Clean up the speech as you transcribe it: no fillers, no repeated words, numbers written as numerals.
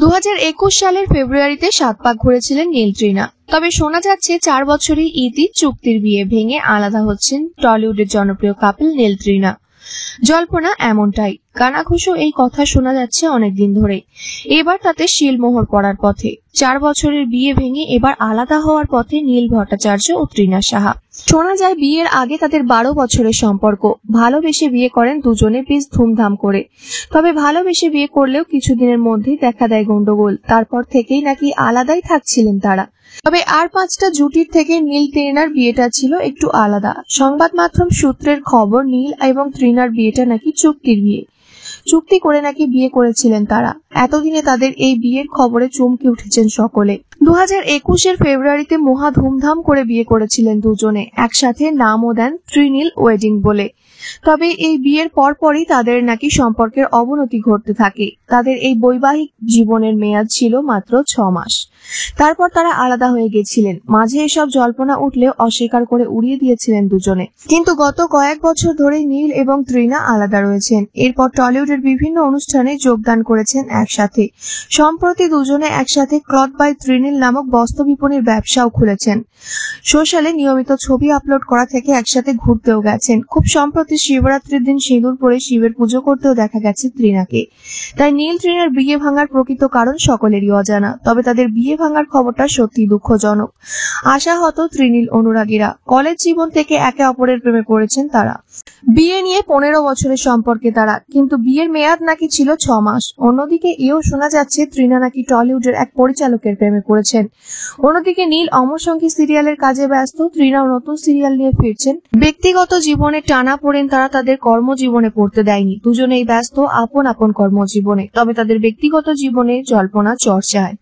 2021 সালের ফেব্রুয়ারিতে 7 পাক ঘুরেছিলেন নীল তৃণা। তবে শোনা যাচ্ছে 4 বছরই ইতি চুক্তির বিয়ে ভেঙে আলাদা হচ্ছেন টলিউডের জনপ্রিয় কাপল নীল তৃণা। জল্পনা এমনটাই, কানাঘুষো এই কথা শোনা যাচ্ছে অনেকদিন ধরে। এবার তাতে শিলমোহর পড়ার পথে। 4 বছরের বিয়ে ভেঙে এবার আলাদা হওয়ার পথে নীল ভট্টাচার্য ও তৃণা সাহা। শোনা যায় বিয়ের আগে তাদের 12 বছরের সম্পর্ক। ভালোবেসে বিয়ে করেন দুজনে বেশ ধুমধাম করে। তবে ভালোবেসে বিয়ে করলেও কিছুদিনের মধ্যেই দেখা দেয় গন্ডগোল। তারপর থেকেই নাকি আলাদাই থাকছিলেন তারা। তবে আর 5টা জুটির থেকে নীল তৃণার বিয়েটা ছিল একটু আলাদা। সংবাদ মাধ্যম সূত্রের খবর, নীল এবং তৃণার বিয়েটা নাকি চুক্তির বিয়ে। চুক্তি করে নাকি বিয়ে করেছিলেন তারা। এতদিনে তাদের এই বিয়ের খবরে চমকে উঠেছেন সকলে। 2021 ফেব্রুয়ারিতে মহা ধুমধাম করে বিয়ে করেছিলেন দুজনে। একসাথে নামও দেন ত্রিনীল ওয়েডিং বলে। তবে এই বিয়ের পরপরই তাদের নাকি সম্পর্কের অবনতি ঘটতে থাকে। তাদের এই বৈবাহিক জীবনের মেয়াদ ছিল মাত্র 6 মাস। তারপর তারা আলাদা হয়ে গেছিলেন। মাঝে এসব জল্পনা উঠলেও অস্বীকার করে উড়িয়ে দিয়েছিলেন দুজনে। কিন্তু গত কয়েক বছর ধরে নীল এবং তৃণা আলাদা রয়েছেন। এরপর টলিউডের বিভিন্ন অনুষ্ঠানে যোগদান করেছেন একসাথে। সম্প্রতি দুজনে একসাথে ক্লথ বাই তৃণীল নামক বস্ত্র বিপণীর ব্যবসাও খুলেছেন। সোশ্যালে নিয়মিত ছবি আপলোড করা থেকে একসাথে ঘুরতেও গেছেন। খুব সম্প্রতি শিবরাত্রির দিন সিঁদুর পরে শিবের পুজো করতেও দেখা গেছে তৃণাকে। তাই নীল তৃণার বিয়ে ভাঙার প্রকৃত কারণ সকলেরই অজানা। তবে তাদের বিয়ে ভাঙার খবরটা সত্যি দুঃখজনক। আশাহত তৃণীল অনুরাগীরা। কলেজ জীবন থেকে একে অপরের প্রেমে পড়েছেন তারা। বিয়ে নিয়ে 15 বছরের সম্পর্কে তারা, কিন্তু বিয়ের মেয়াদ নাকি ছিল 6 মাস। অন্যদিকে এও শোনা যাচ্ছে তৃণা নাকি টলিউডের এক পরিচালকের প্রেমে পড়েছেন। অন্যদিকে নীল অমর সঙ্গী সিরিয়ালের কাজে ব্যস্ত, তৃণাও নতুন সিরিয়াল নিয়ে ফিরছেন। ব্যক্তিগত জীবনে টানা পড়েন তারা তাদের কর্মজীবনে পড়তে দেয়নি। দুজনেই ব্যস্ত আপন আপন কর্মজীবনে। তবে তাদের ব্যক্তিগত জীবনে জল্পনা চর্চায়।